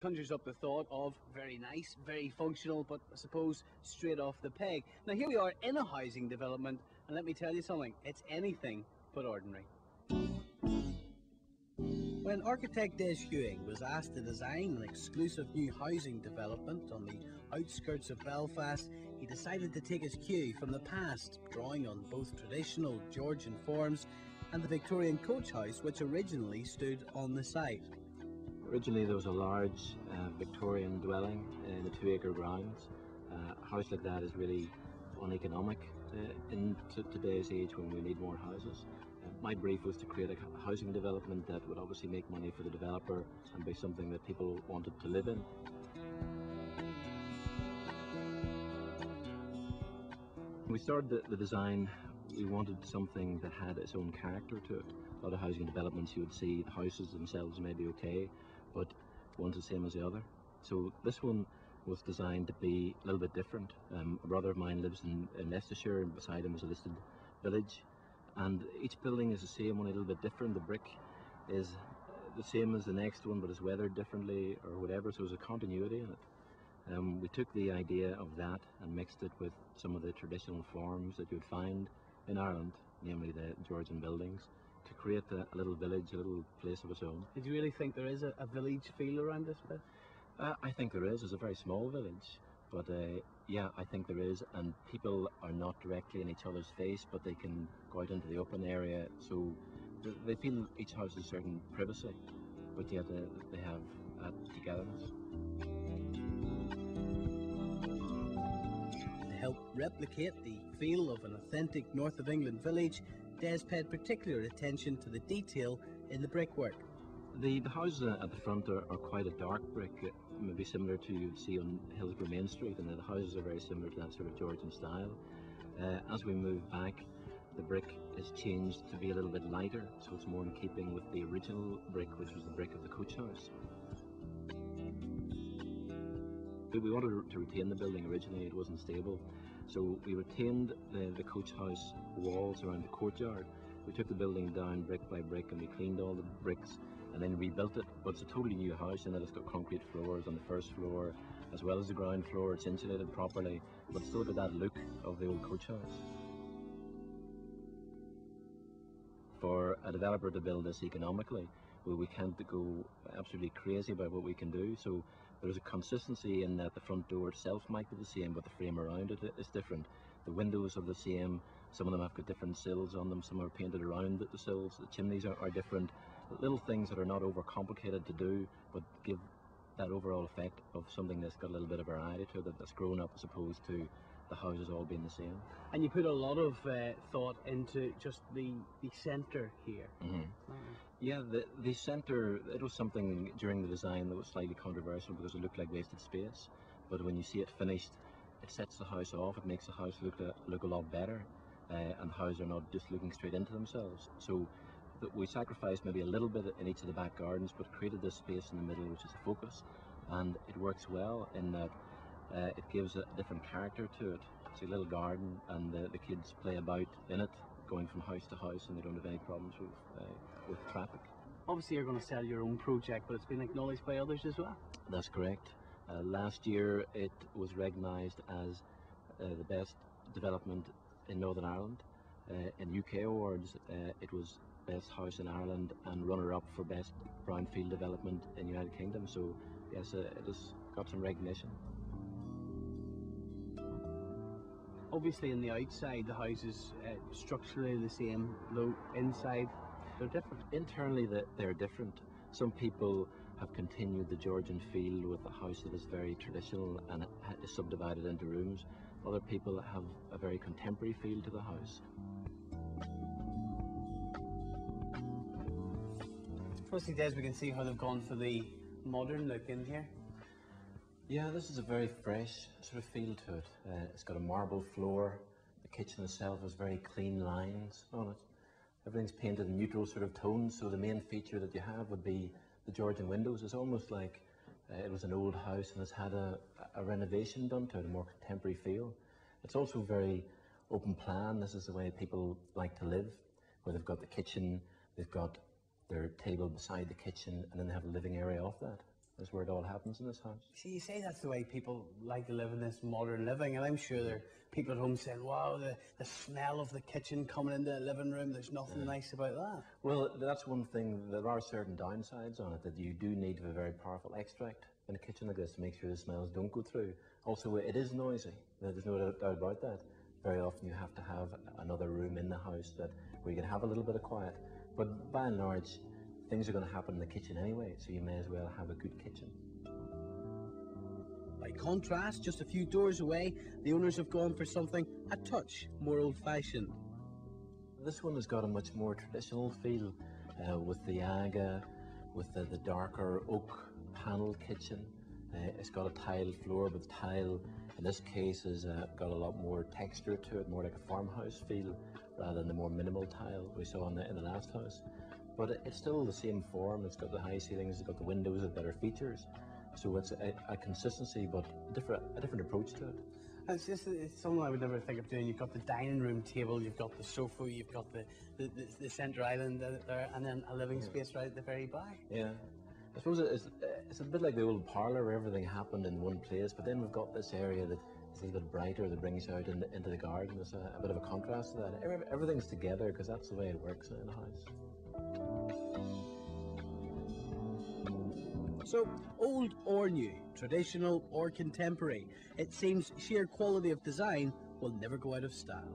conjures up the thought of very nice, very functional, but I suppose straight off the peg. Now here we are in a housing development, and let me tell you something, it's anything but ordinary. When architect Des Ewing was asked to design an exclusive new housing development on the outskirts of Belfast, he decided to take his cue from the past, drawing on both traditional Georgian forms and the Victorian coach house which originally stood on the site. Originally there was a large Victorian dwelling in the 2-acre grounds. A house like that is really uneconomic in today's age when we need more houses. My brief was to create a housing development that would obviously make money for the developer and be something that people wanted to live in. When we started the design, we wanted something that had its own character to it. A lot of housing developments you would see, the houses themselves may be okay, but one's the same as the other. So this one was designed to be a little bit different. A brother of mine lives in Leicestershire, and beside him is a listed village. And each building is the same, only a little bit different. The brick is the same as the next one, but it's weathered differently or whatever, so there's a continuity in it. We took the idea of that and mixed it with some of the traditional forms that you'd find in Ireland, namely the Georgian buildings, to create a little village, a little place of its own. Did you really think there is a village feel around this bit? I think there is. It's a very small village. But yeah, I think there is, and people are not directly in each other's face, but they can go out into the open area, so they feel each house has a certain privacy, but yet they have togetherness. To help replicate the feel of an authentic North of England village, Des paid particular attention to the detail in the brickwork. The houses at the front are quite a dark brick, maybe similar to you'd see on Hillsborough Main Street, and the houses are very similar to that sort of Georgian style. As we move back, the brick is changed to be a little bit lighter, so it's more in keeping with the original brick, which was the brick of the coach house. We wanted to retain the building originally, it wasn't stable, so we retained the coach house walls around the courtyard. We took the building down brick by brick and we cleaned all the bricks and then rebuilt it, but it's a totally new house in that it's got concrete floors on the first floor as well as the ground floor. It's insulated properly, but still got that look of the old coach house. For a developer to build this economically, well, we can't go absolutely crazy about what we can do, so there's a consistency in that the front door itself might be the same, but the frame around it is different. The windows are the same, some of them have got different sills on them, some are painted around the sills, the chimneys are different. Little things that are not overcomplicated to do, but give that overall effect of something that's got a little bit of variety to it, that's grown up as opposed to the houses all being the same. And you put a lot of thought into just the centre here. Mm-hmm. Yeah, the centre, it was something during the design that was slightly controversial because it looked like wasted space, but when you see it finished, it sets the house off, it makes the house look a lot better, and the houses are not just looking straight into themselves. So we sacrificed maybe a little bit in each of the back gardens, but created this space in the middle which is the focus, and it works well in that it gives a different character to it. It's a little garden and the kids play about in it, going from house to house, and they don't have any problems with traffic. Obviously you're going to sell your own project, but it's been acknowledged by others as well. That's correct. Last year it was recognised as the best development in Northern Ireland. In UK awards it was best house in Ireland and runner-up for best Brownfield development in the United Kingdom, so yes, it has got some recognition. Obviously on the outside the houses structurally the same, though inside they're different. Internally they're different. Some people have continued the Georgian feel with a house that is very traditional and is subdivided into rooms. Other people have a very contemporary feel to the house. Firstly, Des, we can see how they've gone for the modern look in here. Yeah, this is a very fresh sort of feel to it. It's got a marble floor. The kitchen itself has very clean lines on it. Everything's painted in neutral sort of tones, so the main feature that you have would be the Georgian windows. It's almost like it was an old house and it's had a renovation done to it, a more contemporary feel. It's also very open plan. This is the way people like to live, where they've got the kitchen, they've got their table beside the kitchen, and then they have a living area off that. That's where it all happens in this house. See, you say that's the way people like to live in this modern living, and I'm sure there are people at home saying, wow, the smell of the kitchen coming into the living room, there's nothing nice about that. Well, that's one thing. There are certain downsides on it, that you do need a very powerful extract in a kitchen like this to make sure the smells don't go through. Also, it is noisy. There's no doubt about that. Very often you have to have another room in the house where you can have a little bit of quiet. But by and large, things are going to happen in the kitchen anyway, so you may as well have a good kitchen. By contrast, just a few doors away, the owners have gone for something a touch more old-fashioned. This one has got a much more traditional feel, with the aga, with the darker oak panelled kitchen. It's got a tiled floor, but the tile in this case has got a lot more texture to it, more like a farmhouse feel rather than the more minimal tile we saw in the last house. But it's still the same form. It's got the high ceilings, it's got the windows with better features. So it's a consistency, but a different approach to it. It's something I would never think of doing. You've got the dining room table, you've got the sofa, you've got the centre island there, and then a living space right at the very back. Yeah. I suppose it's a bit like the old parlour where everything happened in one place, but then we've got this area that is a little bit brighter, that brings you out into the garden. There's a bit of a contrast to that. Everything's together because that's the way it works in a house. So, old or new, traditional or contemporary, it seems sheer quality of design will never go out of style.